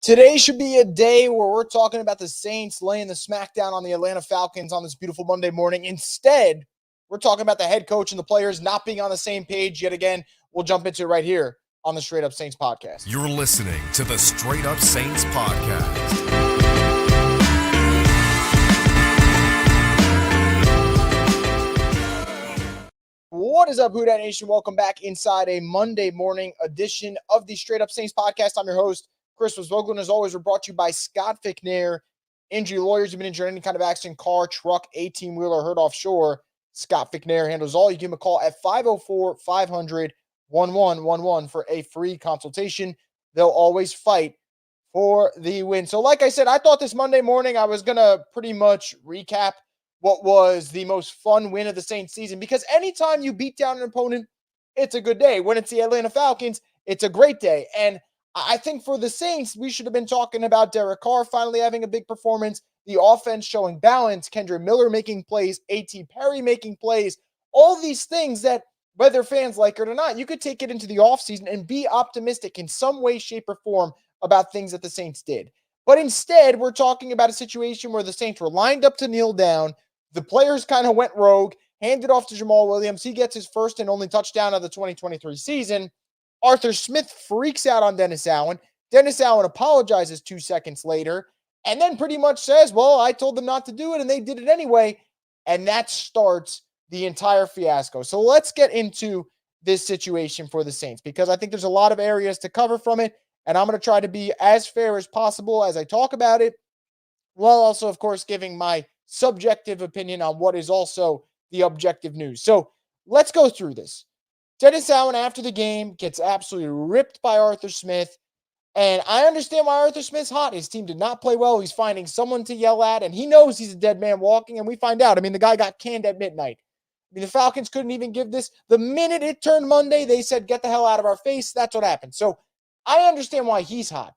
Today should be a day where we're talking about the Saints laying the smackdown on the Atlanta Falcons on this beautiful Monday morning. Instead, we're talking about the head coach and the players not being on the same page yet again. We'll jump into it right here on the Straight Up Saints podcast. You're listening to the Straight Up Saints podcast. What is up, Who Dat Nation? Welcome back inside a Monday morning edition of the Straight Up Saints podcast. I'm your host, Chris Vogel, and as always, we're brought to you by Scott Fickner. Injury lawyers have been injured in any kind of accident, car, truck, 18-wheeler, hurt offshore. Scott Fickner handles all. You give him a call at 504-500-1111 for a free consultation. They'll always fight for the win. So like I said, I thought this Monday morning I was going to pretty much recap what was the most fun win of the Saints season, because anytime you beat down an opponent, it's a good day. When it's the Atlanta Falcons, it's a great day. And I think for the Saints, we should have been talking about Derek Carr finally having a big performance, the offense showing balance, Kendra Miller making plays, A.T. Perry making plays, all these things that, whether fans like it or not, you could take it into the offseason and be optimistic in some way, shape, or form about things that the Saints did. But instead, we're talking about a situation where the Saints were lined up to kneel down. The players kind of went rogue, handed off to Jamal Williams. He gets his first and only touchdown of the 2023 season. Arthur Smith freaks out on Dennis Allen. Dennis Allen apologizes 2 seconds later and then pretty much says, well, I told them not to do it and they did it anyway. And that starts the entire fiasco. So let's get into this situation for the Saints, because I think there's a lot of areas to cover from it. And I'm going to try to be as fair as possible as I talk about it, while also, of course, giving my subjective opinion on what is also the objective news. So let's go through this. Dennis Allen, after the game, gets absolutely ripped by Arthur Smith. And I understand why Arthur Smith's hot. His team did not play well. He's finding someone to yell at, and he knows he's a dead man walking, and we find out. I mean, the guy got canned at midnight. I mean, the Falcons couldn't even give this. The minute it turned Monday, they said, get the hell out of our face. That's what happened. So I understand why he's hot.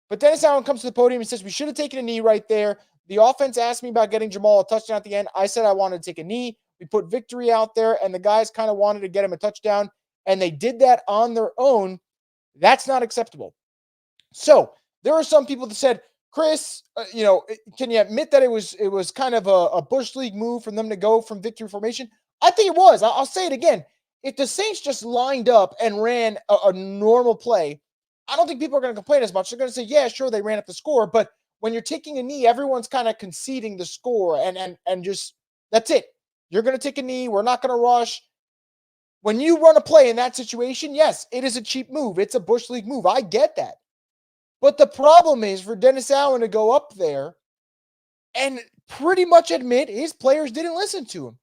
But Dennis Allen comes to the podium and says, we should have taken a knee right there. The offense asked me about getting Jamal a touchdown at the end. I said I wanted to take a knee. We put victory out there, and the guys kind of wanted to get him a touchdown, and they did that on their own. That's not acceptable. So there are some people that said, Chris, can you admit that it was kind of a Bush League move for them to go from victory formation? I think it was. I'll say it again. If the Saints just lined up and ran a normal play, I don't think people are going to complain as much. They're going to say, yeah, sure, they ran up the score, but when you're taking a knee, everyone's kind of conceding the score and just, that's it. You're going to take a knee. We're not going to rush. When you run a play in that situation, yes, it is a cheap move. It's a Bush League move. I get that. But the problem is for Dennis Allen to go up there and pretty much admit his players didn't listen to him.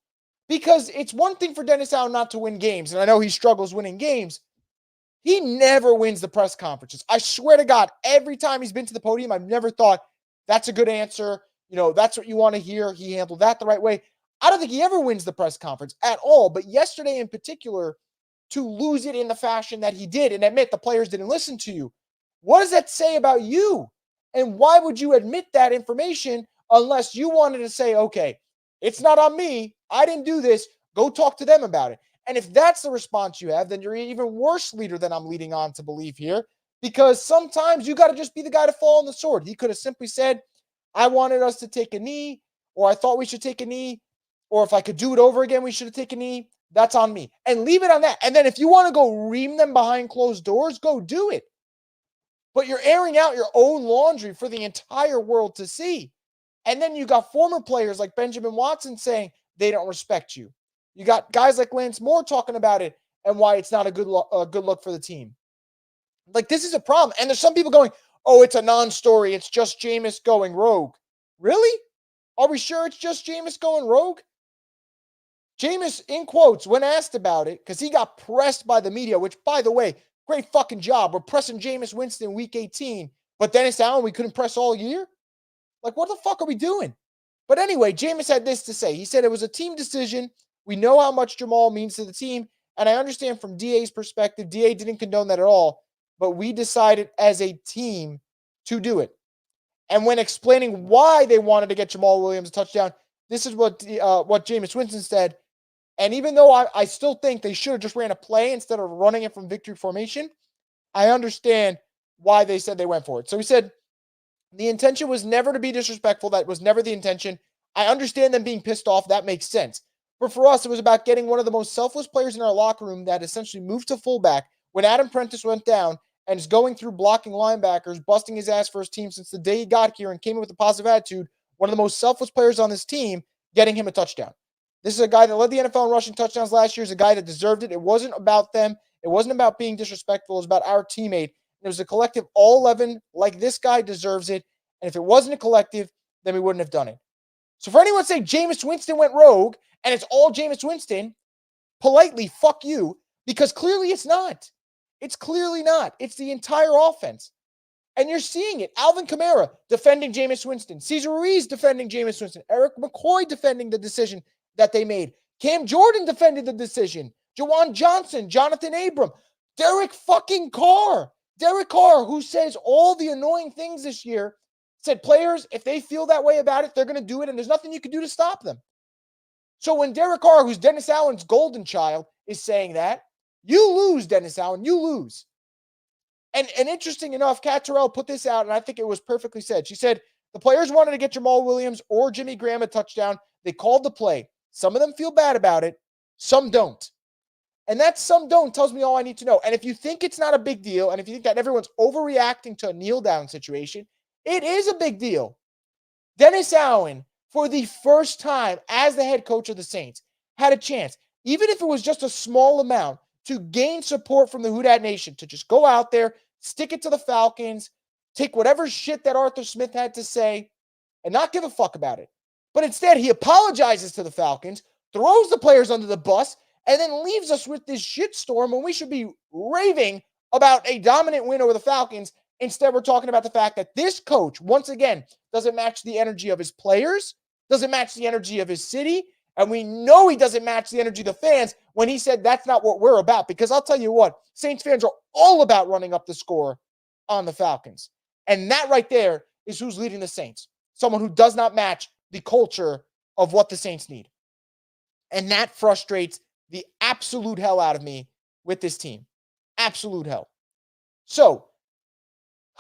Because it's one thing for Dennis Allen not to win games, and I know he struggles winning games. He never wins the press conferences. I swear to God, every time he's been to the podium, I've never thought, that's a good answer. That's what you want to hear. He handled that the right way. I don't think he ever wins the press conference at all. But yesterday in particular, to lose it in the fashion that he did and admit the players didn't listen to you, what does that say about you? And why would you admit that information unless you wanted to say, okay, it's not on me. I didn't do this. Go talk to them about it. And if that's the response you have, then you're an even worse leader than I'm leading on to believe here, because sometimes you got to just be the guy to fall on the sword. He could have simply said, I wanted us to take a knee, or I thought we should take a knee, or if I could do it over again, we should have taken a knee. That's on me. And leave it on that. And then if you want to go ream them behind closed doors, go do it. But you're airing out your own laundry for the entire world to see. And then you got former players like Benjamin Watson saying they don't respect you. You got guys like Lance Moore talking about it and why it's not a good look for the team. Like, this is a problem. And there's some people going, oh, it's a non-story. It's just Jameis going rogue. Really? Are we sure it's just Jameis going rogue? Jameis, in quotes, when asked about it, because he got pressed by the media, which, by the way, great fucking job. We're pressing Jameis Winston week 18, but Dennis Allen, we couldn't press all year? Like, what the fuck are we doing? But anyway, Jameis had this to say. He said it was a team decision. We know how much Jamal means to the team, and I understand from DA's perspective, DA didn't condone that at all, but we decided as a team to do it. And when explaining why they wanted to get Jamal Williams a touchdown, this is what Jameis Winston said. And even though I still think they should have just ran a play instead of running it from victory formation, I understand why they said they went for it. So he said, the intention was never to be disrespectful. That was never the intention. I understand them being pissed off. That makes sense. But for us, it was about getting one of the most selfless players in our locker room that essentially moved to fullback when Adam Prentice went down and is going through blocking linebackers, busting his ass for his team since the day he got here and came in with a positive attitude. One of the most selfless players on this team, getting him a touchdown. This is a guy that led the NFL in rushing touchdowns last year. Is a guy that deserved it. It wasn't about them. It wasn't about being disrespectful. It was about our teammate. It was a collective, all 11, like this guy deserves it. And if it wasn't a collective, then we wouldn't have done it. So for anyone saying Jameis Winston went rogue and it's all Jameis Winston, politely, fuck you, because clearly it's not. It's clearly not. It's the entire offense. And you're seeing it. Alvin Kamara defending Jameis Winston. Cesar Ruiz defending Jameis Winston. Eric McCoy defending the decision that they made. Cam Jordan defended the decision. Jawan Johnson, Jonathan Abram, Derek fucking Carr. Derek Carr, who says all the annoying things this year, said players, if they feel that way about it, they're going to do it, and there's nothing you can do to stop them. So when Derek Carr, who's Dennis Allen's golden child, is saying that, you lose, Dennis Allen, you lose. And interesting enough, Kat Terrell put this out, and I think it was perfectly said. She said, the players wanted to get Jamal Williams or Jimmy Graham a touchdown. They called the play. Some of them feel bad about it. Some don't. And that some don't tells me all I need to know. And if you think it's not a big deal, and if you think that everyone's overreacting to a kneel-down situation, it is a big deal. Dennis Allen, for the first time as the head coach of the Saints, had a chance, even if it was just a small amount, to gain support from the Who Dat Nation, to just go out there, stick it to the Falcons, take whatever shit that Arthur Smith had to say, and not give a fuck about it. But instead, he apologizes to the Falcons, throws the players under the bus, and then leaves us with this shitstorm when we should be raving about a dominant win over the Falcons. Instead, we're talking about the fact that this coach, once again, doesn't match the energy of his players, doesn't match the energy of his city, and we know he doesn't match the energy of the fans when he said that's not what we're about. Because I'll tell you what, Saints fans are all about running up the score on the Falcons. And that right there is who's leading the Saints. Someone who does not match the culture of what the Saints need. And that frustrates the absolute hell out of me with this team. Absolute hell. So,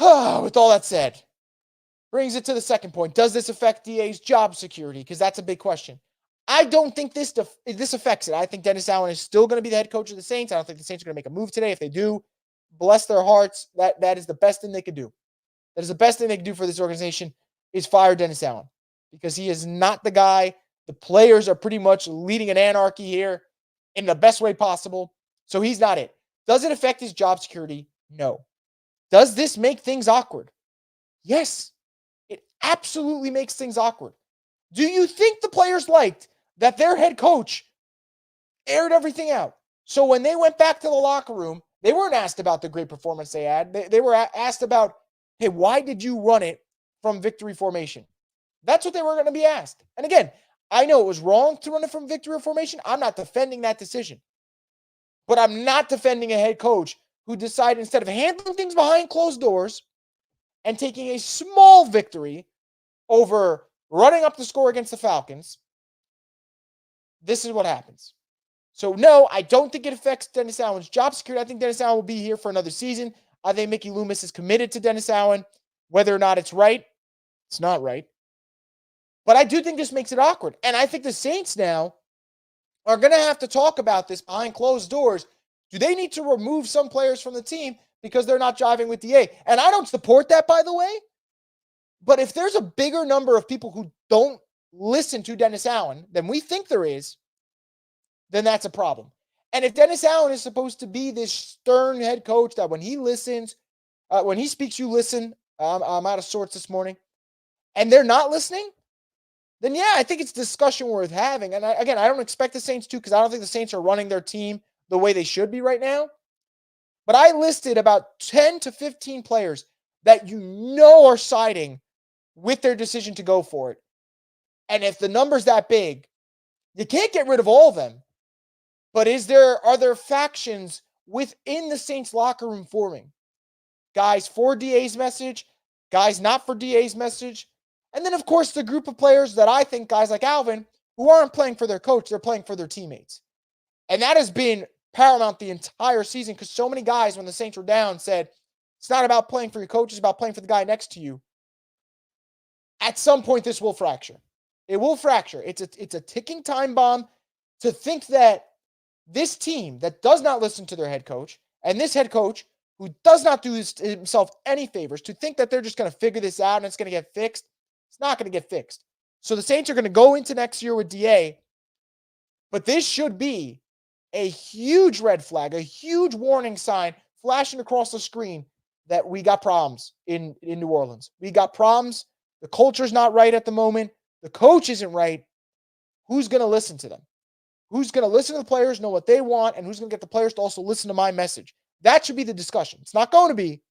with all that said, brings it to the second point. Does this affect DA's job security? Because that's a big question. I don't think this affects it. I think Dennis Allen is still going to be the head coach of the Saints. I don't think the Saints are going to make a move today. If they do, bless their hearts. That is the best thing they could do. That is the best thing they could do for this organization is fire Dennis Allen, because he is not the guy. The players are pretty much leading an anarchy here in the best way possible. So he's not it. Does it affect his job security? No. Does this make things awkward? Yes. It absolutely makes things awkward. Do you think the players liked that their head coach aired everything out? So when they went back to the locker room, they weren't asked about the great performance they had. They were asked about, hey, why did you run it from victory formation? That's what they were going to be asked. And again, I know it was wrong to run it from victory formation. I'm not defending that decision. But I'm not defending a head coach who decided, instead of handling things behind closed doors and taking a small victory over running up the score against the Falcons, this is what happens. So no, I don't think it affects Dennis Allen's job security. I think Dennis Allen will be here for another season. I think Mickey Loomis is committed to Dennis Allen. Whether or not it's right, it's not right. But I do think this makes it awkward. And I think the Saints now are going to have to talk about this behind closed doors. Do they need to remove some players from the team because they're not jiving with DA? And I don't support that, by the way. But if there's a bigger number of people who don't listen to Dennis Allen than we think there is, then that's a problem. And if Dennis Allen is supposed to be this stern head coach that when he listens, when he speaks, you listen. I'm out of sorts this morning. And they're not listening, then yeah, I think it's a discussion worth having. And I don't expect the Saints to, because I don't think the Saints are running their team the way they should be right now. But I listed about 10 to 15 players that you know are siding with their decision to go for it. And if the number's that big, you can't get rid of all of them. But are there factions within the Saints locker room forming? Guys for DA's message, guys not for DA's message. And then, of course, the group of players that I think, guys like Alvin, who aren't playing for their coach, they're playing for their teammates. And that has been paramount the entire season, because so many guys, when the Saints were down, said, It's not about playing for your coach. It's about playing for the guy next to you. At some point, this will fracture. It will fracture. It's a ticking time bomb to think that this team that does not listen to their head coach and this head coach who does not do himself any favors, to think that they're just going to figure this out and it's going to get fixed. It's not going to get fixed. So the Saints are going to go into next year with DA, but this should be a huge red flag, a huge warning sign flashing across the screen that we got problems in New Orleans. We got problems. The culture's not right at the moment. The coach isn't right. Who's going to listen to them? Who's going to listen to the players, know what they want, and who's going to get the players to also listen to my message? That should be the discussion. It's not going to be,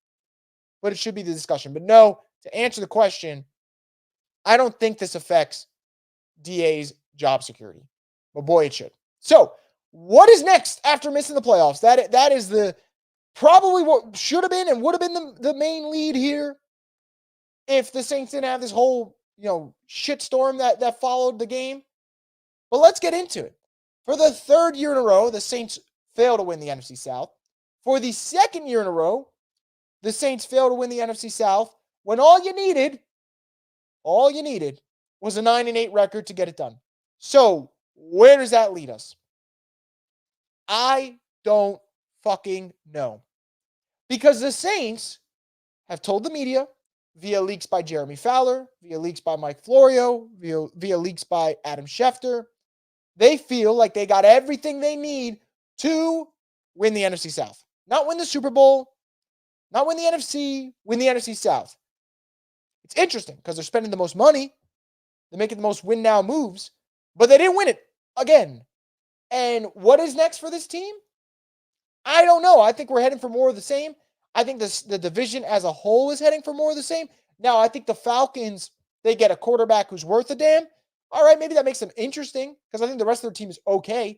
but it should be the discussion. But no, to answer the question, I don't think this affects DA's job security. But boy, it should. So, what is next after missing the playoffs? That is the probably what should have been and would have been the main lead here if the Saints didn't have this whole, shitstorm that followed the game. But let's get into it. For the third year in a row, the Saints fail to win the NFC South. For the second year in a row, the Saints fail to win the NFC South when all you needed was a 9-8 record to get it done. So, where does that lead us? I don't fucking know. Because the Saints have told the media via leaks by Jeremy Fowler, via leaks by Mike Florio, via leaks by Adam Schefter, they feel like they got everything they need to win the NFC South. Not win the Super Bowl, not win the NFC, win the NFC South. It's interesting because they're spending the most money. They're making the most win now moves, but they didn't win it again. And what is next for this team? I don't know. I think we're heading for more of the same. I think the division as a whole is heading for more of the same. Now, I think the Falcons, they get a quarterback who's worth a damn. All right, maybe that makes them interesting because I think the rest of their team is okay.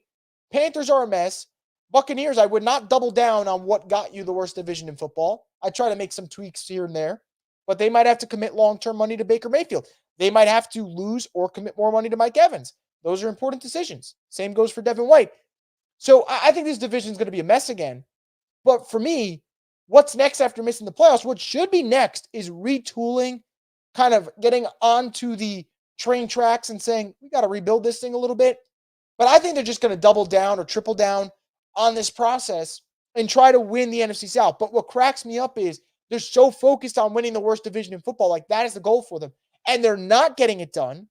Panthers are a mess. Buccaneers, I would not double down on what got you the worst division in football. I try to make some tweaks here and there, but they might have to commit long-term money to Baker Mayfield. They might have to lose or commit more money to Mike Evans. Those are important decisions. Same goes for Devin White. So I think this division is going to be a mess again. But for me, what's next after missing the playoffs? What should be next is retooling, kind of getting onto the train tracks and saying, we got to rebuild this thing a little bit. But I think they're just going to double down or triple down on this process and try to win the NFC South. But what cracks me up is they're so focused on winning the worst division in football. Like that is the goal for them. And they're not getting it done.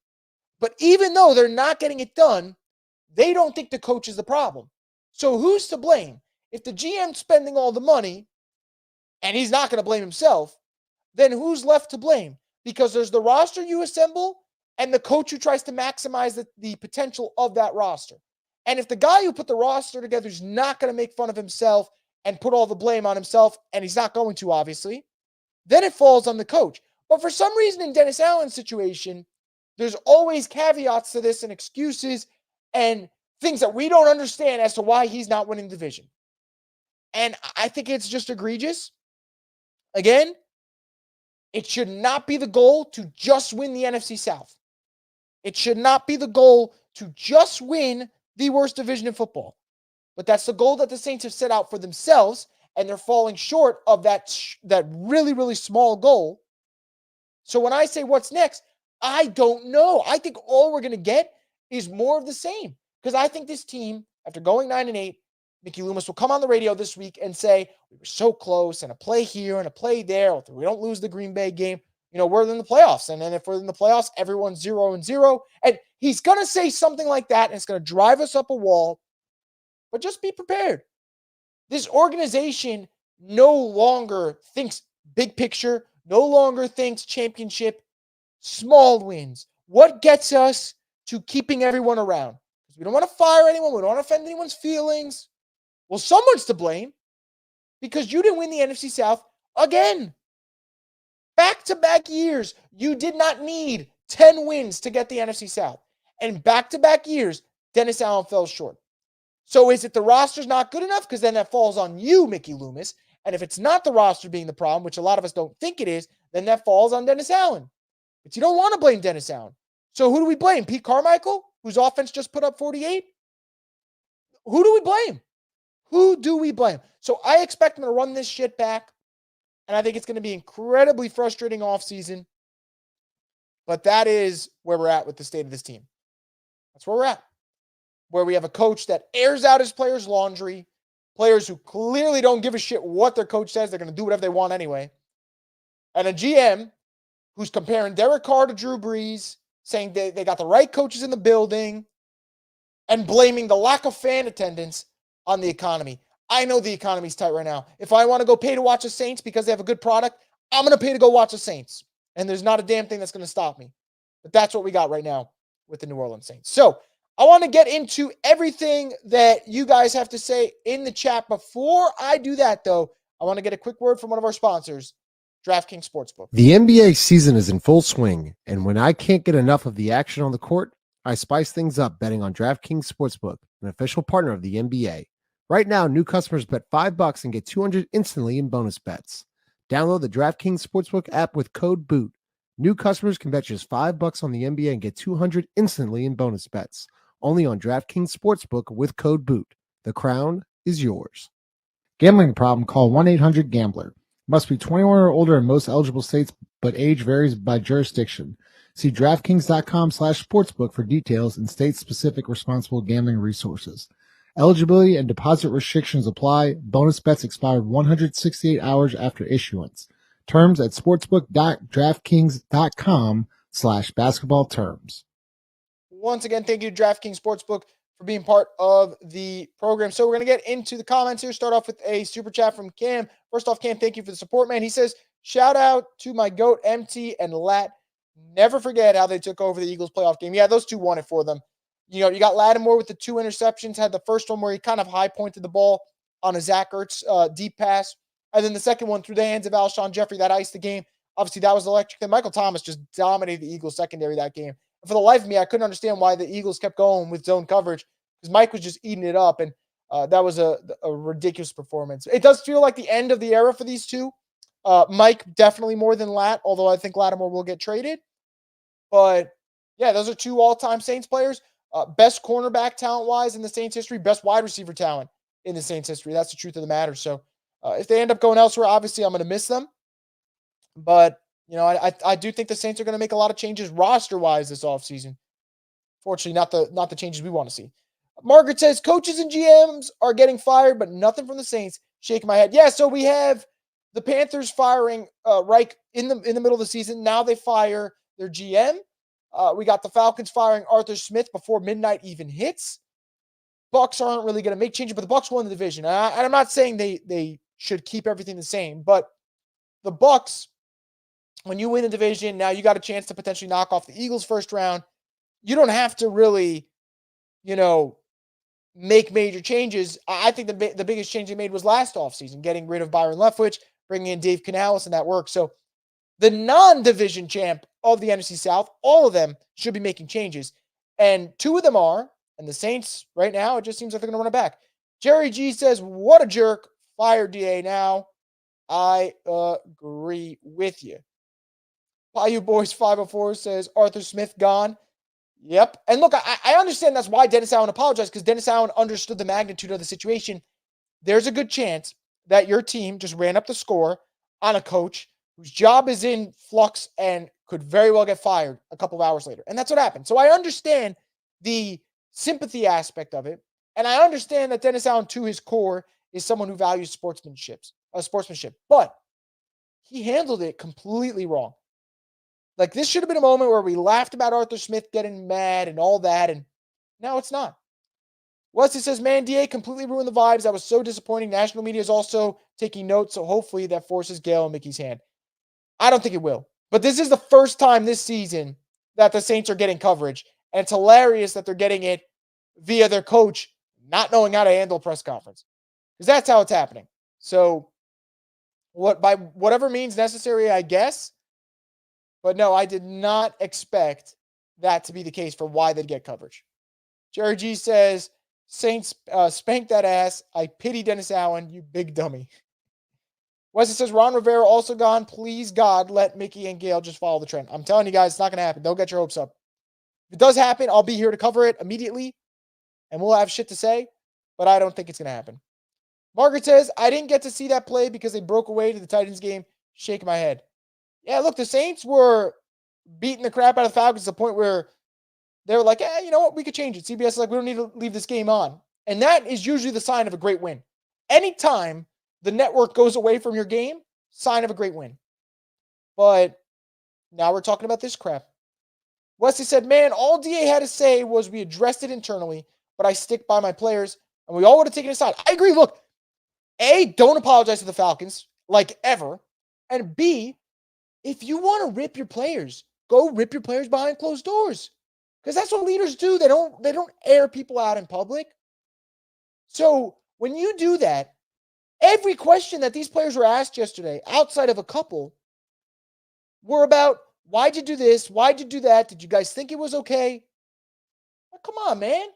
But even though they're not getting it done, they don't think the coach is the problem. So who's to blame? If the GM's spending all the money and he's not going to blame himself, then who's left to blame? Because there's the roster you assemble and the coach who tries to maximize the potential of that roster. And if the guy who put the roster together is not going to make fun of himself and put all the blame on himself, and he's not going to, obviously, then it falls on the coach. But for some reason in Dennis Allen's situation, there's always caveats to this and excuses and things that we don't understand as to why he's not winning the division. And I think it's just egregious. Again, it should not be the goal to just win the NFC South. It should not be the goal to just win the worst division in football. But that's the goal that the Saints have set out for themselves, and they're falling short of that really, really small goal. So when I say what's next, I don't know. I think all we're going to get is more of the same. Because I think this team, after going 9-8, Mickey Loomis will come on the radio this week and say, we were so close, and a play here and a play there. If we don't lose the Green Bay game, we're in the playoffs. And then if we're in the playoffs, everyone's 0-0. And he's going to say something like that, and it's going to drive us up a wall. But just be prepared. This organization no longer thinks big picture, no longer thinks championship, small wins. What gets us to keeping everyone around? Because we don't want to fire anyone. We don't want to offend anyone's feelings. Well, someone's to blame because you didn't win the NFC South again. Back-to-back years, you did not need 10 wins to get the NFC South. And back-to-back years, Dennis Allen fell short. So is it the roster's not good enough? Because then that falls on you, Mickey Loomis. And if it's not the roster being the problem, which a lot of us don't think it is, then that falls on Dennis Allen. But you don't want to blame Dennis Allen. So who do we blame? Pete Carmichael, whose offense just put up 48? Who do we blame? Who do we blame? So I expect them to run this shit back. And I think it's going to be incredibly frustrating offseason. But that is where we're at with the state of this team. That's where we're at. Where we have a coach that airs out his players' laundry, players who clearly don't give a shit what their coach says. They're going to do whatever they want anyway. And a GM who's comparing Derek Carr to Drew Brees, saying they got the right coaches in the building, and blaming the lack of fan attendance on the economy. I know the economy's tight right now. If I want to go pay to watch the Saints because they have a good product, I'm going to pay to go watch the Saints. And there's not a damn thing that's going to stop me. But that's what we got right now with the New Orleans Saints. So I want to get into everything that you guys have to say in the chat. Before I do that, though, I want to get a quick word from one of our sponsors, DraftKings Sportsbook. The NBA season is in full swing, and when I can't get enough of the action on the court, I spice things up betting on DraftKings Sportsbook, an official partner of the NBA. Right now, new customers bet $5 and get $200 instantly in bonus bets. Download the DraftKings Sportsbook app with code BOOT. New customers can bet just $5 on the NBA and get $200 instantly in bonus bets. Only on DraftKings Sportsbook with code BOOT. The crown is yours. Gambling problem? Call 1-800-GAMBLER. Must be 21 or older in most eligible states, but age varies by jurisdiction. See DraftKings.com/sportsbook for details and state-specific responsible gambling resources. Eligibility and deposit restrictions apply. Bonus bets expire 168 hours after issuance. Terms at sportsbook.draftkings.com/basketball terms. Once again, thank you to DraftKings Sportsbook for being part of the program. So we're going to get into the comments here. Start off with a super chat from Cam. First off, Cam, thank you for the support, man. He says, shout out to my GOAT, MT and Lat. Never forget how they took over the Eagles playoff game. Yeah, those two won it for them. You know, you got Lattimore with the 2 interceptions, had the first one where he kind of high pointed the ball on a Zach Ertz deep pass. And then the second one through the hands of Alshon Jeffrey that iced the game. Obviously, that was electric. Then Michael Thomas just dominated the Eagles secondary that game. And for the life of me, I couldn't understand why the Eagles kept going with zone coverage because Mike was just eating it up. And that was a ridiculous performance. It does feel like the end of the era for these two. Mike definitely more than Lat, although I think Lattimore will get traded. But yeah, those are two all-time Saints players. Best cornerback talent-wise in the Saints history, best wide receiver talent in the Saints history. That's the truth of the matter. So if they end up going elsewhere, obviously I'm going to miss them. But, you know, I do think the Saints are going to make a lot of changes roster-wise this offseason. Fortunately, not the changes we want to see. Margaret says, coaches and GMs are getting fired, but nothing from the Saints. Shaking my head. Yeah, so we have the Panthers firing Reich in the middle of the season. Now they fire their GM. We got the Falcons firing Arthur Smith before midnight even hits. Bucks aren't really going to make changes, but the Bucks won the division. And I'm not saying they should keep everything the same, but the Bucks, when you win a division, now you got a chance to potentially knock off the Eagles first round. You don't have to really, you know, make major changes. I think the biggest change they made was last offseason, getting rid of Byron Leftwich, bringing in Dave Canales, and that worked. So the non-division champ of the NFC South, all of them should be making changes. And 2 of them are, and the Saints right now, it just seems like they're going to run it back. Jerry G says, what a jerk. Fire DA now. I agree with you. Bayou Boys 504 says, Arthur Smith gone. Yep. And look, I understand that's why Dennis Allen apologized, because Dennis Allen understood the magnitude of the situation. There's a good chance that your team just ran up the score on a coach whose job is in flux and could very well get fired a couple of hours later. And that's what happened. So I understand the sympathy aspect of it. And I understand that Dennis Allen, to his core, is someone who values sportsmanship. But he handled it completely wrong. Like, this should have been a moment where we laughed about Arthur Smith getting mad and all that, and now it's not. Wesley says, man, DA completely ruined the vibes. That was so disappointing. National media is also taking notes, so hopefully that forces Gale and Mickey's hand. I don't think it will. But this is the first time this season that the Saints are getting coverage, and it's hilarious that they're getting it via their coach not knowing how to handle a press conference, because that's how it's happening. So by whatever means necessary, I guess. But no, I did not expect that to be the case for why they'd get coverage. Jerry G says, Saints spank that ass. I pity Dennis Allen, you big dummy. Wesley says, Ron Rivera also gone. Please, God, let Mickey and Gale just follow the trend. I'm telling you guys, it's not going to happen. Don't get your hopes up. If it does happen, I'll be here to cover it immediately, and we'll have shit to say, but I don't think it's going to happen. Margaret says, I didn't get to see that play because they broke away to the Titans game. shaking my head. Yeah, look, the Saints were beating the crap out of the Falcons to the point where they were like, you know what? We could change it. CBS is like, we don't need to leave this game on. And that is usually the sign of a great win. Anytime the network goes away from your game, sign of a great win. But now we're talking about this crap. Wesley said, man, all DA had to say was we addressed it internally, but I stick by my players, and we all would have taken a side. I agree. Look, A, don't apologize to the Falcons, like ever. And B, if you want to rip your players, go rip your players behind closed doors. Because that's what leaders do. They don't air people out in public. So when you do that, every question that these players were asked yesterday, outside of a couple, were about, why'd you do this? Why'd you do that? Did you guys think it was okay? Well, come on, man.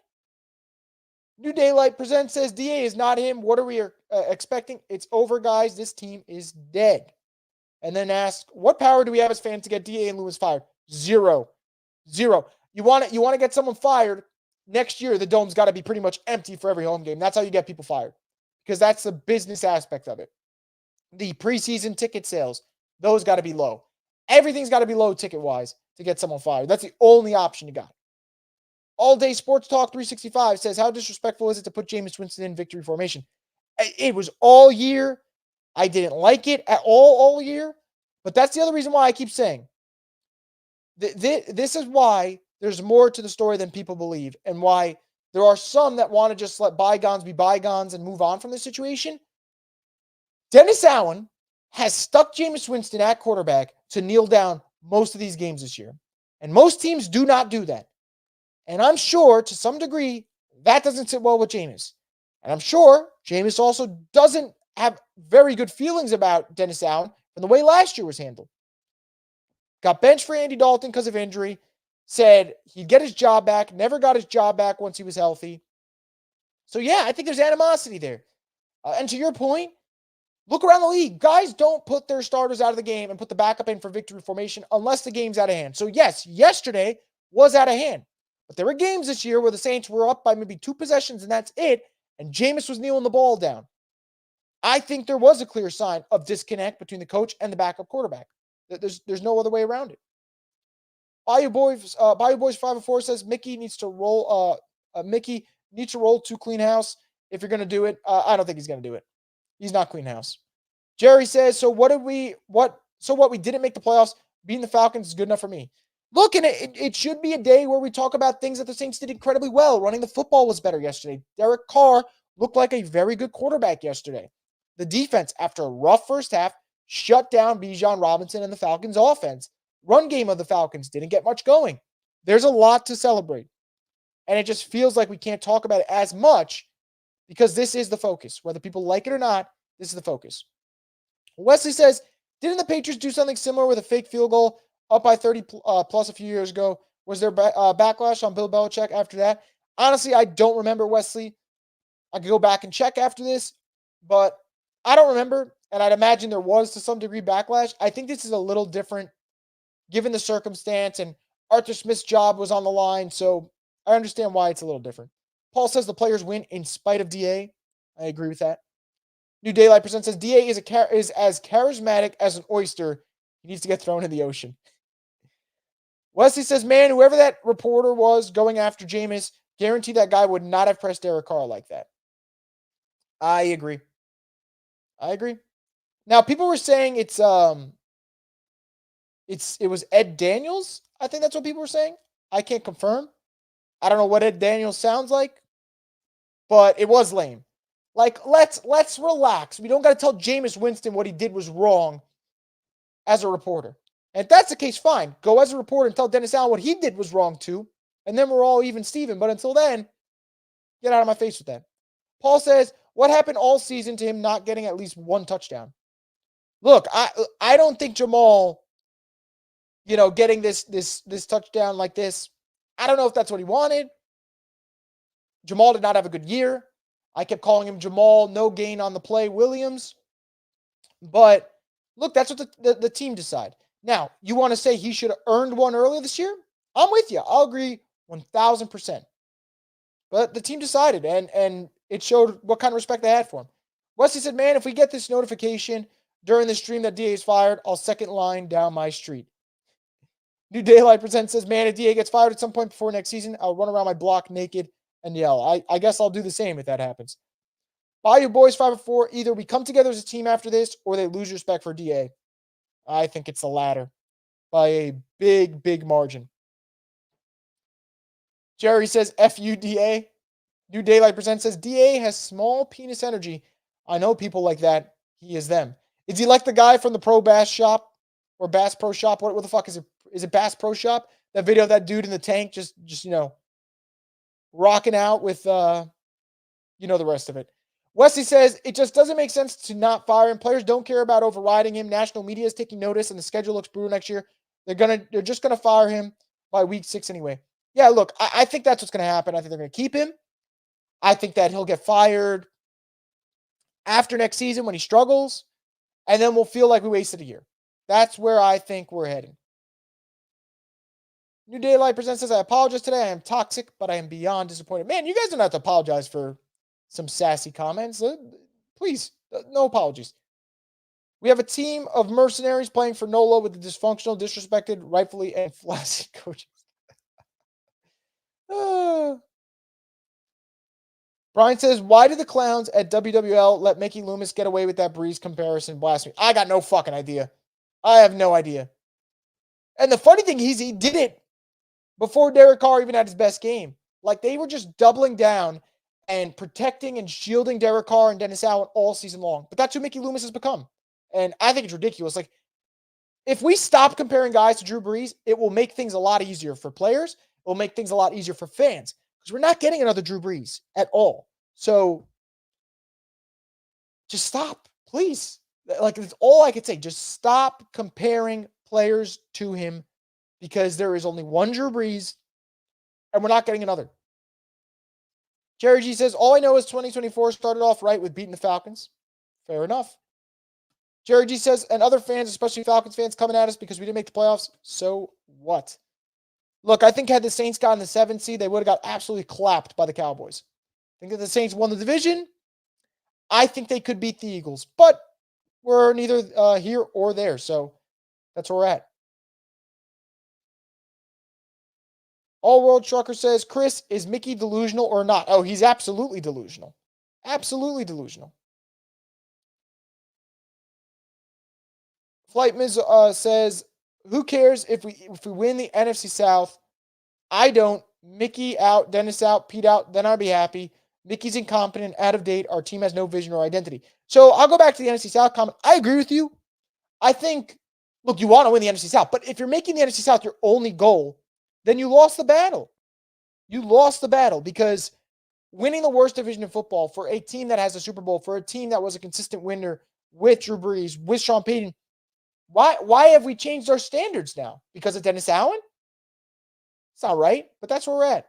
New Daylight Presents says DA is not him. What are we expecting? It's over, guys. This team is dead. And then ask, what power do we have as fans to get DA and Lewis fired? Zero. You want to get someone fired next year, the dome's got to be pretty much empty for every home game. That's how you get people fired, because that's the business aspect of it. The preseason ticket sales, those got to be low. Everything's got to be low ticket-wise to get someone fired. That's the only option you got. All Day Sports Talk 365 says, how disrespectful is it to put Jameis Winston in victory formation? It was all year. I didn't like it at all year. But that's the other reason why I keep saying, this is why there's more to the story than people believe, and why there are some that want to just let bygones be bygones and move on from the situation. Dennis Allen has stuck Jameis Winston at quarterback to kneel down most of these games this year. And most teams do not do that. And I'm sure, to some degree, that doesn't sit well with Jameis. And I'm sure Jameis also doesn't have very good feelings about Dennis Allen from the way last year was handled. Got benched for Andy Dalton because of injury. Said he'd get his job back. Never got his job back once he was healthy. So, yeah, I think there's animosity there. And to your point, look around the league. Guys don't put their starters out of the game and put the backup in for victory formation unless the game's out of hand. So, yes, yesterday was out of hand. But there were games this year where the Saints were up by maybe 2 possessions, and that's it, and Jameis was kneeling the ball down. I think there was a clear sign of disconnect between the coach and the backup quarterback. There's no other way around it. Bayou Boys 504 says Mickey needs to roll 2 clean house if you're going to do it. I don't think he's going to do it. He's not clean house. Jerry says, so what we didn't make the playoffs, beating the Falcons is good enough for me. Look, and it should be a day where we talk about things that the Saints did incredibly well. Running the football was better yesterday. Derek Carr looked like a very good quarterback yesterday. The defense, after a rough first half, shut down Bijan Robinson and the Falcons' offense. Run game of the Falcons didn't get much going. There's a lot to celebrate. And it just feels like we can't talk about it as much because this is the focus. Whether people like it or not, this is the focus. Wesley says, didn't the Patriots do something similar with a fake field goal up by 30 plus a few years ago? Was there backlash on Bill Belichick after that? Honestly, I don't remember, Wesley. I could go back and check after this, but I don't remember, and I'd imagine there was to some degree backlash. I think this is a little different given the circumstance, and Arthur Smith's job was on the line, so I understand why it's a little different. Paul says the players win in spite of DA. I agree with that. New Daylight Presents says DA is as charismatic as an oyster. He needs to get thrown in the ocean. Wesley says, man, whoever that reporter was going after Jameis, guarantee that guy would not have pressed Derek Carr like that. I agree. Now, people were saying it was Ed Daniels. I think that's what people were saying. I can't confirm. I don't know what Ed Daniels sounds like, but it was lame. Like, let's relax. We don't got to tell Jameis Winston what he did was wrong as a reporter. And if that's the case, fine. Go as a reporter and tell Dennis Allen what he did was wrong too. And then we're all even Steven. But until then, get out of my face with that. Paul says, what happened all season to him not getting at least 1 touchdown? Look, I don't think Jamal, getting this touchdown like this, I don't know if that's what he wanted. Jamal did not have a good year. I kept calling him Jamal, no gain on the play, Williams. But look, that's what the team decide. Now, you want to say he should have earned one earlier this year? I'm with you. I'll agree 1,000%. But the team decided, and it showed what kind of respect they had for him. Wesley said, man, if we get this notification, during the stream that DA is fired, I'll second line down my street. New Daylight Presents says, man, if DA gets fired at some point before next season, I'll run around my block naked and yell. I guess I'll do the same if that happens. Bayou Boys 5-4, either we come together as a team after this or they lose respect for DA. I think it's the latter by a big, big margin. Jerry says, FUDA. New Daylight Presents says, DA has small penis energy. I know people like that. He is them. Is he like the guy from the Pro Bass Shop or Bass Pro Shop? What the fuck is it? Is it Bass Pro Shop? That video of that dude in the tank just rocking out with, the rest of it. Wesley says, it just doesn't make sense to not fire him. Players don't care about overriding him. National media is taking notice and the schedule looks brutal next year. They're just going to fire him by week 6 anyway. Yeah, look, I think that's what's going to happen. I think they're going to keep him. I think that he'll get fired after next season when he struggles, and then we'll feel like we wasted a year. That's where I think we're heading. New Daylight Presents says, I apologize today. I am toxic, but I am beyond disappointed. Man, you guys don't have to apologize for some sassy comments. Please, no apologies. We have a team of mercenaries playing for NOLA with the dysfunctional, disrespected, rightfully, and flaccid coaches. Brian says, why did the clowns at WWL let Mickey Loomis get away with that Breeze comparison blasphemy? I got no fucking idea. I have no idea. And the funny thing is, he did it before Derek Carr even had his best game. Like, they were just doubling down and protecting and shielding Derek Carr and Dennis Allen all season long. But that's who Mickey Loomis has become. And I think it's ridiculous. Like, if we stop comparing guys to Drew Brees, it will make things a lot easier for players. It will make things a lot easier for fans. Because we're not getting another Drew Brees at all. So, just stop, please. Like, that's all I could say. Just stop comparing players to him, because there is only one Drew Brees, and we're not getting another. Jerry G says, all I know is 2024 started off right with beating the Falcons. Fair enough. Jerry G says, and other fans, especially Falcons fans, coming at us because we didn't make the playoffs. So what? Look, I think had the Saints gotten the 7th seed, they would have got absolutely clapped by the Cowboys. I think that the Saints won the division. I think they could beat the Eagles, but we're neither here or there. So that's where we're at. All World Trucker says, Chris, is Mickey delusional or not? Oh, he's absolutely delusional. Absolutely delusional. Flight Miz says, who cares if we win the NFC South? I don't. Mickey out, Dennis out, Pete out, then I'll be happy. Mickey's incompetent, out of date. Our team has no vision or identity. So I'll go back to the NFC South comment. I agree with you. I think, look, you want to win the NFC South, but if you're making the NFC South your only goal, then you lost the battle. You lost the battle, because winning the worst division in football for a team that has a Super Bowl, for a team that was a consistent winner with Drew Brees, with Sean Payton, why have we changed our standards now? Because of Dennis Allen? It's not right, but that's where we're at.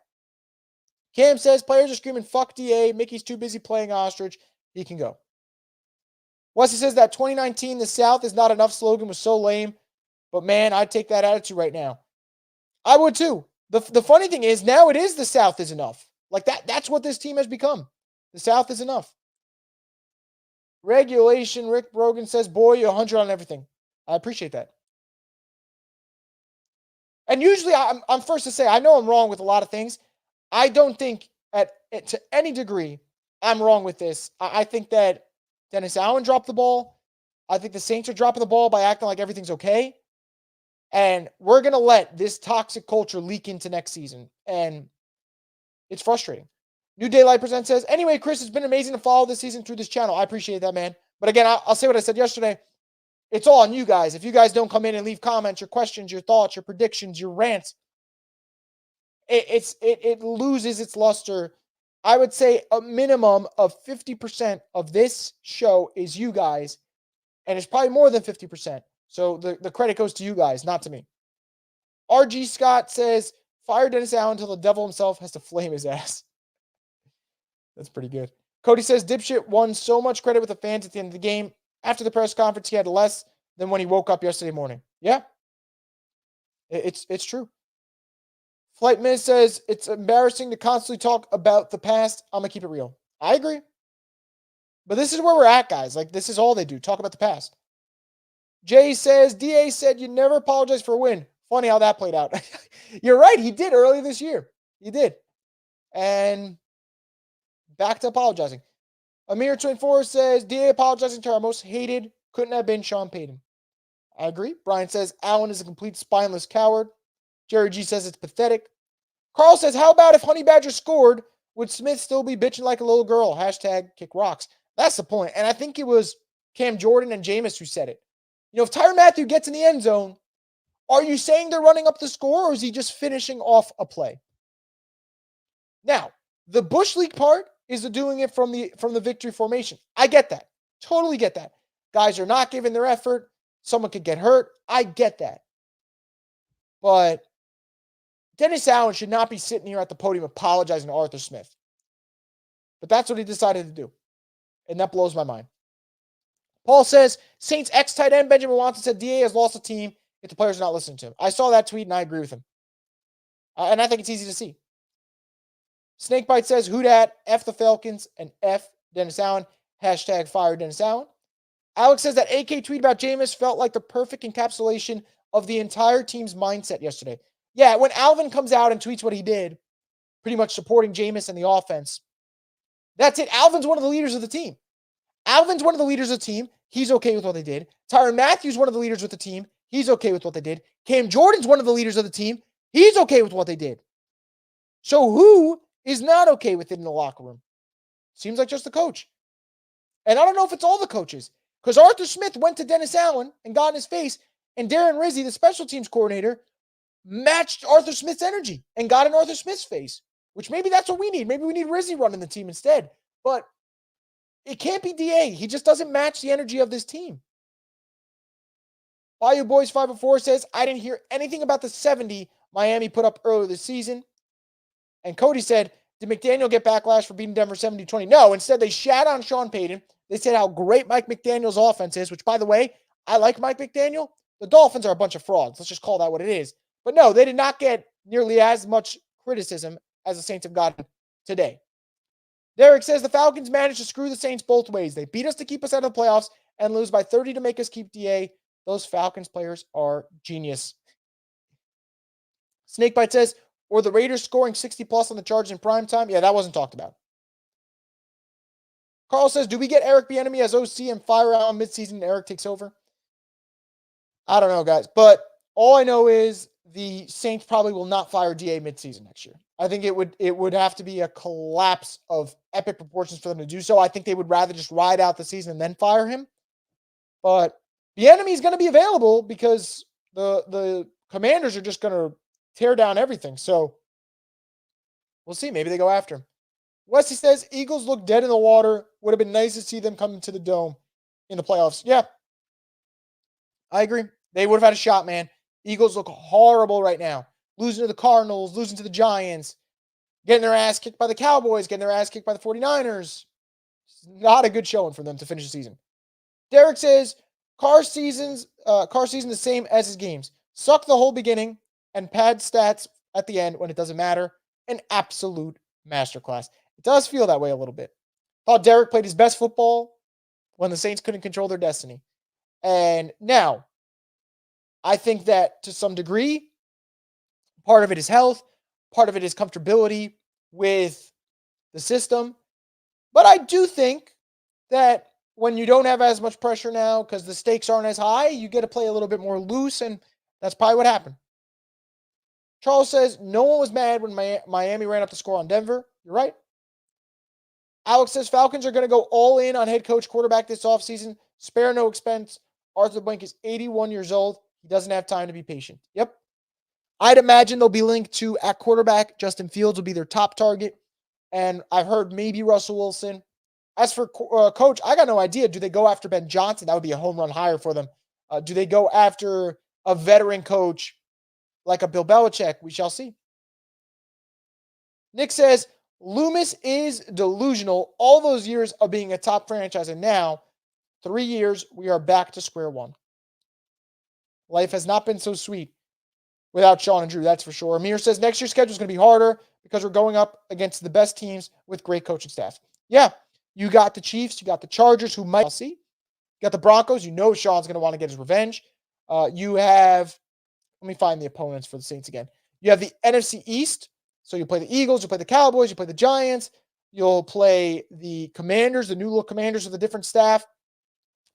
Cam says, players are screaming, fuck DA. Mickey's too busy playing ostrich. He can go. Wesley says that 2019, the South is not enough slogan was so lame. But man, I'd take that attitude right now. I would too. The funny thing is, now it is the South is enough. Like that's what this team has become. The South is enough. Regulation, Rick Brogan says, boy, you're 100 on everything. I appreciate that. And usually I'm first to say, I know I'm wrong with a lot of things. I don't think to any degree I'm wrong with this. I think that Dennis Allen dropped the ball. I think the Saints are dropping the ball by acting like everything's okay. And we're going to let this toxic culture leak into next season. And it's frustrating. New Daylight Presents says, anyway, Chris, it's been amazing to follow this season through this channel. I appreciate that, man. But again, I'll say what I said yesterday. It's all on you guys. If you guys don't come in and leave comments, your questions, your thoughts, your predictions, your rants, it loses its luster. I would say a minimum of 50% of this show is you guys, and it's probably more than 50%. So the credit goes to you guys, not to me. RG Scott says, fire Dennis Allen until the devil himself has to flame his ass. That's pretty good. Cody says, dipshit won so much credit with the fans at the end of the game. After the press conference, he had less than when he woke up yesterday morning. Yeah, it's true. Flight Miz says, it's embarrassing to constantly talk about the past. I'm going to keep it real. I agree. But this is where we're at, guys. Like, this is all they do. Talk about the past. Jay says, DA said you never apologize for a win. Funny how that played out. You're right. He did earlier this year. He did. And back to apologizing. Amir24 says, DA apologizing to our most hated. Couldn't have been Sean Payton. I agree. Brian says, Allen is a complete spineless coward. Jerry G says it's pathetic. Carl says, how about if Honey Badger scored, would Smith still be bitching like a little girl? Hashtag kick rocks. That's the point. And I think it was Cam Jordan and Jameis who said it. You know, if Tyrann Mathieu gets in the end zone, are you saying they're running up the score, or is he just finishing off a play? Now, the Bush League part is doing it from the victory formation. I get that. Totally get that. Guys are not giving their effort. Someone could get hurt. I get that. But Dennis Allen should not be sitting here at the podium apologizing to Arthur Smith. But that's what he decided to do. And that blows my mind. Paul says, Saints ex-tight end Benjamin Watson said DA has lost a team if the players are not listening to him. I saw that tweet and I agree with him. And I think it's easy to see. Snakebite says, who dat? F the Falcons and F Dennis Allen. Hashtag fire Dennis Allen. Alex says that AK tweet about Jameis felt like the perfect encapsulation of the entire team's mindset yesterday. Yeah, when Alvin comes out and tweets what he did, pretty much supporting Jameis and the offense, that's it. Alvin's one of the leaders of the team. Alvin's one of the leaders of the team. He's okay with what they did. Tyrann Mathieu's one of the leaders with the team. He's okay with what they did. Cam Jordan's one of the leaders of the team. He's okay with what they did. So who is not okay with it in the locker room? Seems like just the coach. And I don't know if it's all the coaches, because Arthur Smith went to Dennis Allen and got in his face, and Darren Rizzi, the special teams coordinator, matched Arthur Smith's energy and got in Arthur Smith's face, which maybe that's what we need. Maybe we need Rizzi running the team instead. But it can't be DA. He just doesn't match the energy of this team. Bayou Boys 504 says, I didn't hear anything about the 70 Miami put up earlier this season. And Cody said, did McDaniel get backlash for beating Denver 70-20? No, instead they shat on Sean Payton. They said how great Mike McDaniel's offense is, which, by the way, I like Mike McDaniel. The Dolphins are a bunch of frauds. Let's just call that what it is. But no, they did not get nearly as much criticism as the Saints have gotten today. Derek says the Falcons managed to screw the Saints both ways. They beat us to keep us out of the playoffs and lose by 30 to make us keep DA. Those Falcons players are genius. Snakebite says, or the Raiders scoring 60 plus on the Chargers in prime time? Yeah, that wasn't talked about. Carl says, do we get Eric Bieniemy as OC and fire out midseason and Eric takes over? I don't know, guys. But all I know is the Saints probably will not fire DA midseason next year. I think it would have to be a collapse of epic proportions for them to do so. I think they would rather just ride out the season and then fire him. But Bieniemy is going to be available because the Commanders are just going to tear down everything. So we'll see. Maybe they go after him. Wesley says, Eagles look dead in the water. Would have been nice to see them come into the dome in the playoffs. Yeah, I agree. They would have had a shot, man. Eagles look horrible right now. Losing to the Cardinals, losing to the Giants, getting their ass kicked by the Cowboys, getting their ass kicked by the 49ers. It's not a good showing for them to finish the season. Derek says, Carr season the same as his games. Suck the whole beginning and pad stats at the end when it doesn't matter. An absolute masterclass. It does feel that way a little bit. Thought Derek played his best football when the Saints couldn't control their destiny. And now, I think that to some degree, part of it is health, part of it is comfortability with the system. But I do think that when you don't have as much pressure now because the stakes aren't as high, you get to play a little bit more loose, and that's probably what happened. Charles says, no one was mad when Miami ran up the score on Denver. You're right. Alex says, Falcons are going to go all in on head coach quarterback this offseason. Spare no expense. Arthur Blank is 81 years old. He doesn't have time to be patient. Yep. I'd imagine they'll be linked to, at quarterback, Justin Fields will be their top target. And I've heard maybe Russell Wilson. As for coach, I got no idea. Do they go after Ben Johnson? That would be a home run hire for them. Do they go after a veteran coach like a Bill Belichick? We shall see. Nick says, Loomis is delusional. All those years of being a top franchise, and now, 3 years, we are back to square one. Life has not been so sweet without Sean and Drew, that's for sure. Amir says, next year's schedule is going to be harder because we're going up against the best teams with great coaching staff. Yeah, you got the Chiefs, you got the Chargers, who might see. got the Broncos. You know Sean's going to want to get his revenge. You have, let me find the opponents for the Saints again. You have the NFC East. So you play the Eagles, you play the Cowboys, you play the Giants. You'll play the Commanders, the new look Commanders with a different staff.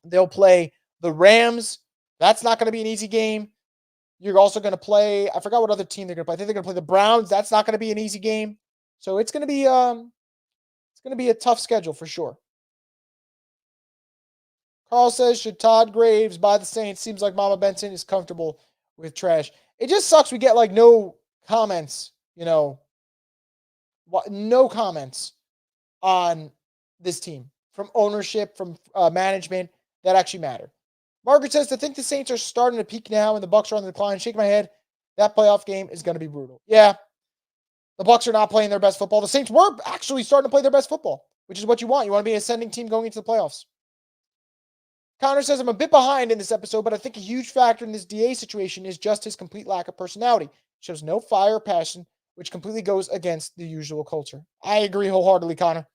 They'll play the Rams. That's not going to be an easy game. You're also going to play, I forgot what other team they're going to play. I think they're going to play the Browns. That's not going to be an easy game. So it's going to be a tough schedule for sure. Carl says, should Todd Graves buy the Saints? Seems like Mama Benson is comfortable with trash. It just sucks we get like no comments, no comments on this team from ownership, from management that actually matter. Margaret says, to think the Saints are starting to peak now and the Bucs are on the decline. Shake my head. That playoff game is going to be brutal. Yeah, the Bucs are not playing their best football. The Saints were actually starting to play their best football, which is what you want. You want to be an ascending team going into the playoffs. Connor says, I'm a bit behind in this episode, but I think a huge factor in this DA situation is just his complete lack of personality. Shows no fire or passion, which completely goes against the usual culture. I agree wholeheartedly, Connor.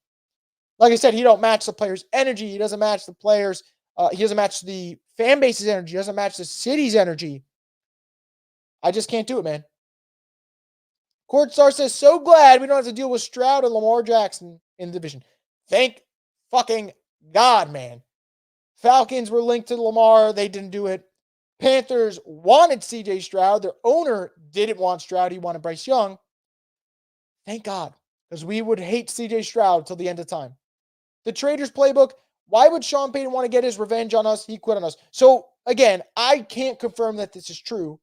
Like I said, he don't match the players' energy. He doesn't match the players. He doesn't match the fan base's energy. He doesn't match the city's energy. I just can't do it, man. Court Star says, so glad we don't have to deal with Stroud and Lamar Jackson in the division. Thank fucking God, man. Falcons were linked to Lamar. They didn't do it. Panthers wanted CJ Stroud. Their owner didn't want Stroud. He wanted Bryce Young. Thank God, because we would hate CJ Stroud till the end of time. The Traders playbook. Why would Sean Payton want to get his revenge on us? He quit on us. So, again, I can't confirm that this is true,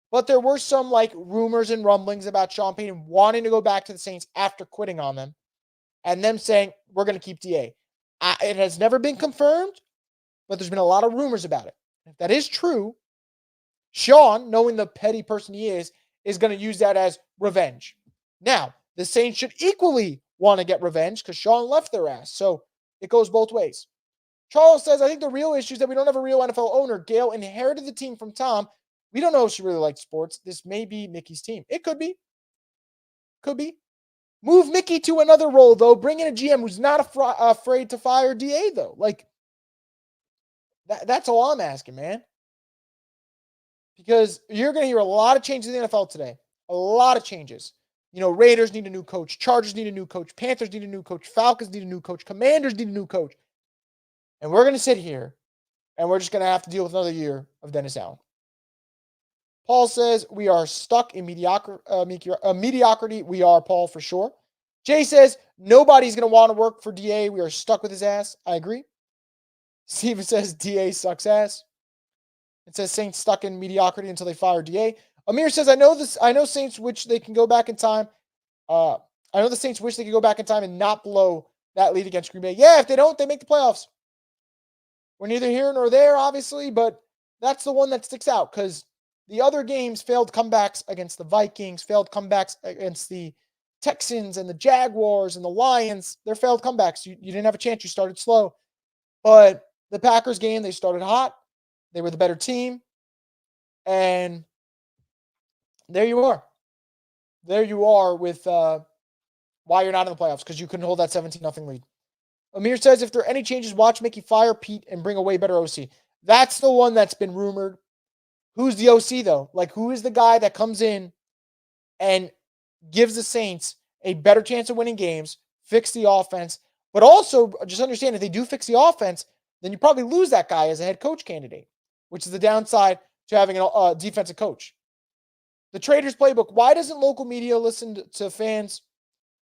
but there were some like rumors and rumblings about Sean Payton wanting to go back to the Saints after quitting on them and them saying, we're going to keep DA. It has never been confirmed, but there's been a lot of rumors about it. If that is true, Sean, knowing the petty person he is going to use that as revenge. Now, the Saints should equally want to get revenge because Sean left their ass. So it goes both ways. Charles says, I think the real issue is that we don't have a real NFL owner. Gail inherited the team from Tom. We don't know if she really likes sports. This may be Mickey's team. It could be. Could be. Move Mickey to another role, though. Bring in a GM who's not afraid to fire DA, though. Like, that's all I'm asking, man. Because you're going to hear a lot of changes in the NFL today. A lot of changes. Raiders need a new coach. Chargers need a new coach. Panthers need a new coach. Falcons need a new coach. Commanders need a new coach. And we're going to sit here, and we're just going to have to deal with another year of Dennis Allen. Paul says, we are stuck in mediocrity. We are, Paul, for sure. Jay says, nobody's going to want to work for DA. We are stuck with his ass. I agree. Steven says, DA sucks ass. It says, Saints stuck in mediocrity until they fire DA. Amir says, I know Saints wish they can go back in time. I know the Saints wish they could go back in time and not blow that lead against Green Bay. Yeah, if they don't, they make the playoffs. We're neither here nor there, obviously, but that's the one that sticks out because the other games failed comebacks against the Vikings, failed comebacks against the Texans and the Jaguars and the Lions. They're failed comebacks. You didn't have a chance. You started slow. But the Packers game, they started hot. They were the better team. And there you are. There you are with why you're not in the playoffs because you couldn't hold that 17-0 lead. Amir says, if there are any changes, watch Mickey fire Pete and bring a way better OC. That's the one that's been rumored. Who's the OC, though? Like, who is the guy that comes in and gives the Saints a better chance of winning games, fix the offense, but also just understand if they do fix the offense, then you probably lose that guy as a head coach candidate, which is the downside to having a defensive coach. The Traders playbook. Why doesn't local media listen to fans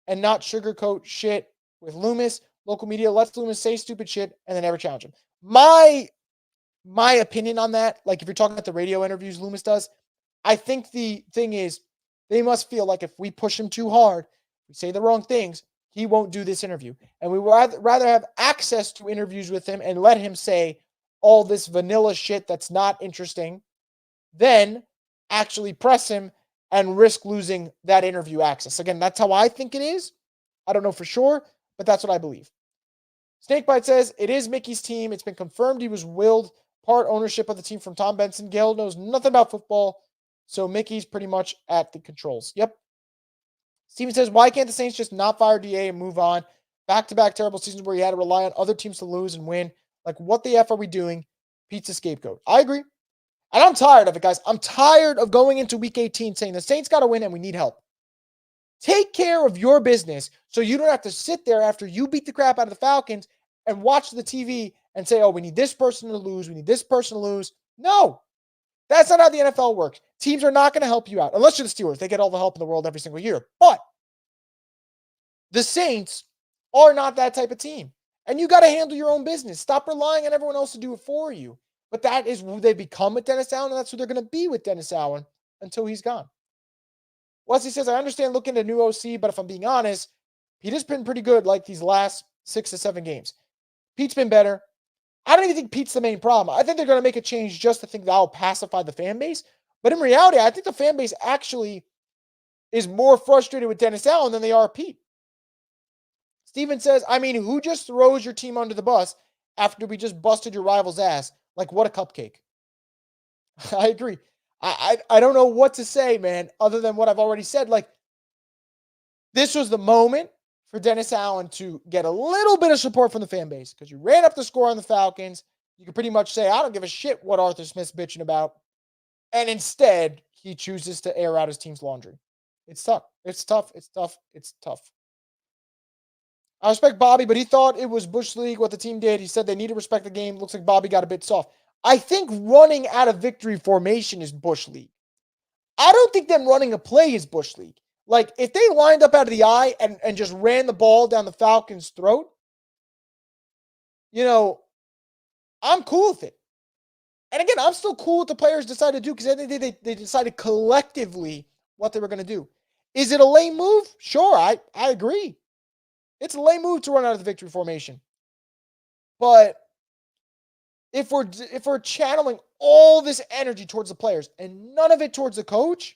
and not sugarcoat shit with Loomis? Local media lets Loomis say stupid shit and then never challenge him. My opinion on that, like if you're talking about the radio interviews Loomis does, I think the thing is they must feel like if we push him too hard, we say the wrong things, he won't do this interview. And we would rather have access to interviews with him and let him say all this vanilla shit that's not interesting than actually press him and risk losing that interview access. Again, that's how I think it is. I don't know for sure, but that's what I believe. Snakebite says, it is Mickey's team. It's been confirmed he was willed part ownership of the team from Tom Benson. Gail knows nothing about football, so Mickey's pretty much at the controls. Yep. Steven says, why can't the Saints just not fire DA and move on? Back-to-back terrible seasons where he had to rely on other teams to lose and win, Like, what the F are we doing? Pete's a scapegoat. I agree. And I'm tired of it, guys. I'm tired of going into week 18 saying the Saints got to win and we need help. Take care of your business so you don't have to sit there after you beat the crap out of the Falcons and watch the TV and say, oh, we need this person to lose. We need this person to lose. No, that's not how the NFL works. Teams are not going to help you out unless you're the Steelers. They get all the help in the world every single year. But the Saints are not that type of team. And you got to handle your own business. Stop relying on everyone else to do it for you. But that is who they become with Dennis Allen, and that's who they're going to be with Dennis Allen until he's gone. Wesley says, I understand looking at a new OC, but if I'm being honest, Pete has been pretty good like these last 6 to 7 games. Pete's been better. I don't even think Pete's the main problem. I think they're going to make a change just to think that'll pacify the fan base. But in reality, I think the fan base actually is more frustrated with Dennis Allen than they are Pete. Steven says, I mean, who just throws your team under the bus after we just busted your rival's ass? Like, what a cupcake. I agree. I don't know what to say, man, other than what I've already said. Like, this was the moment for Dennis Allen to get a little bit of support from the fan base because you ran up the score on the Falcons. You can pretty much say, I don't give a shit what Arthur Smith's bitching about. And instead, he chooses to air out his team's laundry. It's tough. It's tough. It's tough. It's tough. I respect Bobby, but he thought it was Bush League what the team did. He said they need to respect the game. Looks like Bobby got a bit soft. I think running out of victory formation is Bush League. I don't think them running a play is Bush League. Like, if they lined up out of the eye and just ran the ball down the Falcons' throat, you know, I'm cool with it. And again, I'm still cool with the players decided to do because they decided collectively what they were going to do. Is it a lame move? Sure, I agree. It's a lame move to run out of the victory formation. But if we're channeling all this energy towards the players and none of it towards the coach,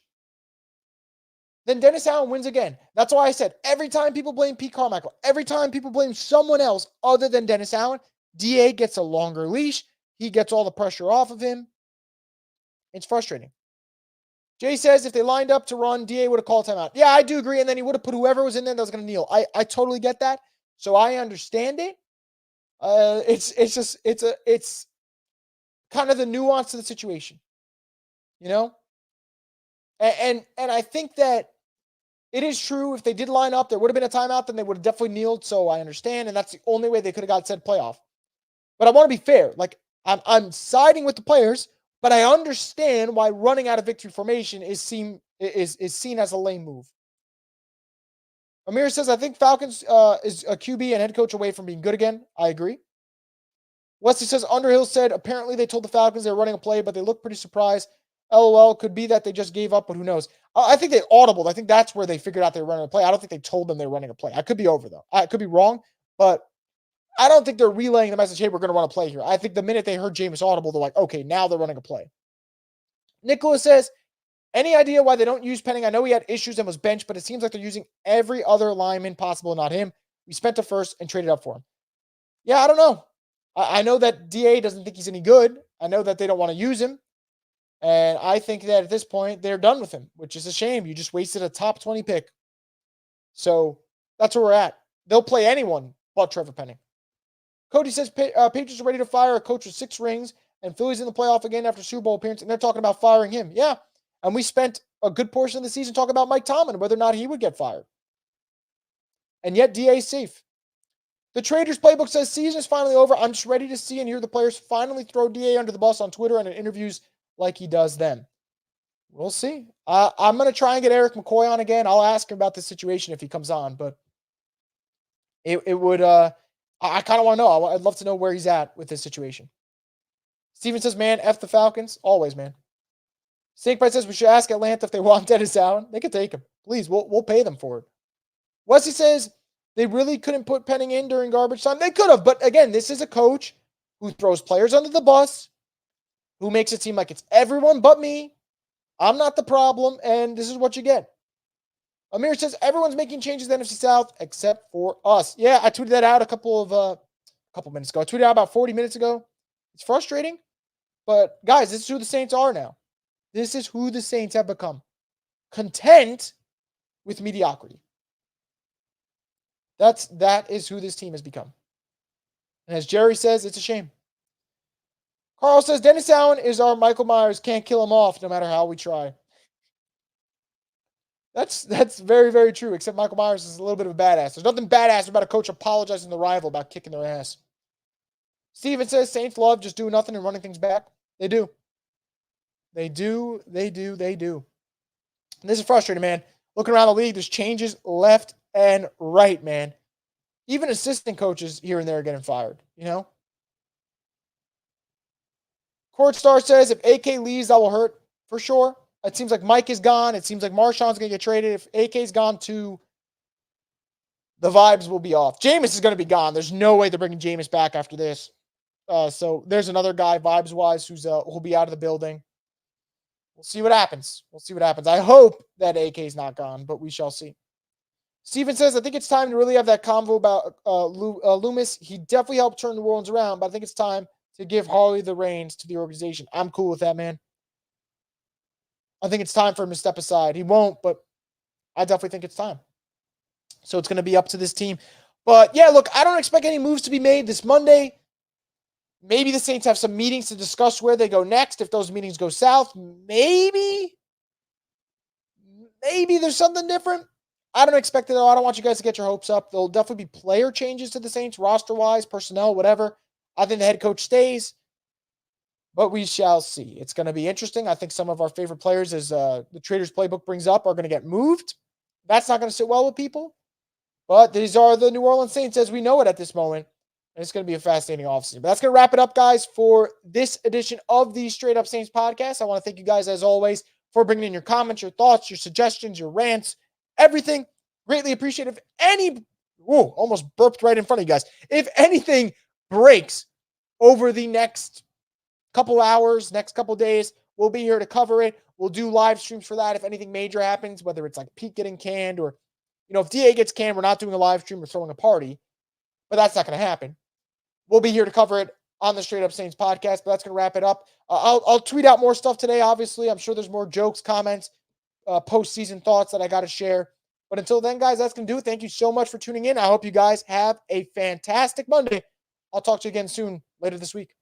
then Dennis Allen wins again. That's why I said every time people blame Pete Carmichael, every time people blame someone else other than Dennis Allen, DA gets a longer leash. He gets all the pressure off of him. It's frustrating. Jay says if they lined up to run, DA would have called timeout. Yeah, I do agree. And then he would have put whoever was in there that was going to kneel. I totally get that. So I understand it. It's kind of the nuance of the situation, you know? And I think that it is true. If they did line up, there would have been a timeout, then they would have definitely kneeled. So I understand. And that's the only way they could have got said playoff. But I want to be fair. Like, I'm siding with the players, but I understand why running out of victory formation is seen as a lame move. Amir says, I think Falcons is a QB and head coach away from being good again. I agree. Wesley says, Underhill said, apparently they told the Falcons they were running a play, but they looked pretty surprised. LOL, could be that they just gave up, but who knows? I think they audibled. I think that's where they figured out they were running a play. I don't think they told them they were running a play. I could be over, though. I could be wrong, but I don't think they're relaying the message, hey, we're going to run a play here. I think the minute they heard Jameis audible, they're like, okay, now they're running a play. Nicholas says, any idea why they don't use Penning? I know he had issues and was benched, but it seems like they're using every other lineman possible, not him. We spent a first and traded up for him. Yeah, I don't know. I know that DA doesn't think he's any good. I know that they don't want to use him. And I think that at this point, they're done with him, which is a shame. You just wasted a top 20 pick. So that's where we're at. They'll play anyone but Trevor Penning. Cody says Patriots are ready to fire a coach with 6 rings, and Philly's in the playoff again after Super Bowl appearance, and they're talking about firing him. Yeah, and we spent a good portion of the season talking about Mike Tomlin, whether or not he would get fired. And yet DA's safe. The Traders playbook says season is finally over. I'm just ready to see and hear the players finally throw DA under the bus on Twitter and in interviews like he does them. We'll see. I'm going to try and get Eric McCoy on again. I'll ask him about this situation if he comes on, but it would, I kind of want to know. I'd love to know where he's at with this situation. Steven says, man, F the Falcons. Always, man. Snakebite says we should ask Atlanta if they want Dennis Allen. They could take him. Please, we'll pay them for it. Wesley says they really couldn't put Penning in during garbage time. They could have, but again, this is a coach who throws players under the bus, who makes it seem like it's everyone but me. I'm not the problem, and this is what you get. Amir says everyone's making changes in the NFC South except for us. Yeah, I tweeted that out a couple minutes ago. I tweeted out about 40 minutes ago. It's frustrating, but guys, this is who the Saints are now. This is who the Saints have become. Content with mediocrity. That is who this team has become. And as Jerry says, it's a shame. Carl says, Dennis Allen is our Michael Myers. Can't kill him off no matter how we try. That's very, very true, except Michael Myers is a little bit of a badass. There's nothing badass about a coach apologizing to the rival about kicking their ass. Steven says, Saints love just doing nothing and running things back. They do. They do. And this is frustrating, man. Looking around the league, there's changes left and right, man. Even assistant coaches here and there are getting fired, you know? Court Star says, if AK leaves, that will hurt for sure. It seems like Mike is gone. It seems like Marshawn's going to get traded. If AK's gone too, the vibes will be off. Jameis is going to be gone. There's no way they're bringing Jameis back after this. So there's another guy, vibes-wise, who'll be out of the building. We'll see what happens. I hope that AK's not gone, but we shall see. Steven says, I think it's time to really have that convo about Loomis. He definitely helped turn the Orleans around, but I think it's time to give Harley the reins to the organization. I'm cool with that, man. I think it's time for him to step aside. He won't, but I definitely think it's time. So it's going to be up to this team. But yeah, look, I don't expect any moves to be made this Monday. Maybe the Saints have some meetings to discuss where they go next. If those meetings go south, maybe there's something different. I don't expect it, though. I don't want you guys to get your hopes up. There'll definitely be player changes to the Saints, roster-wise, personnel, whatever. I think the head coach stays. But we shall see. It's going to be interesting. I think some of our favorite players, as the Traders Playbook brings up, are going to get moved. That's not going to sit well with people. But these are the New Orleans Saints as we know it at this moment. And it's going to be a fascinating offseason. But that's going to wrap it up, guys, for this edition of the Straight Up Saints podcast. I want to thank you guys, as always, for bringing in your comments, your thoughts, your suggestions, your rants, everything. Greatly appreciate it. If almost burped right in front of you guys. If anything breaks over the next couple hours, next couple days, we'll be here to cover it. We'll do live streams for that if anything major happens, whether it's like Pete getting canned or, if DA gets canned, we're not doing a live stream or throwing a party, but that's not going to happen. We'll be here to cover it on the Straight Up Saints podcast, but that's going to wrap it up. I'll tweet out more stuff today, obviously. I'm sure there's more jokes, comments, postseason thoughts that I got to share. But until then, guys, that's going to do it. Thank you so much for tuning in. I hope you guys have a fantastic Monday. I'll talk to you again soon later this week.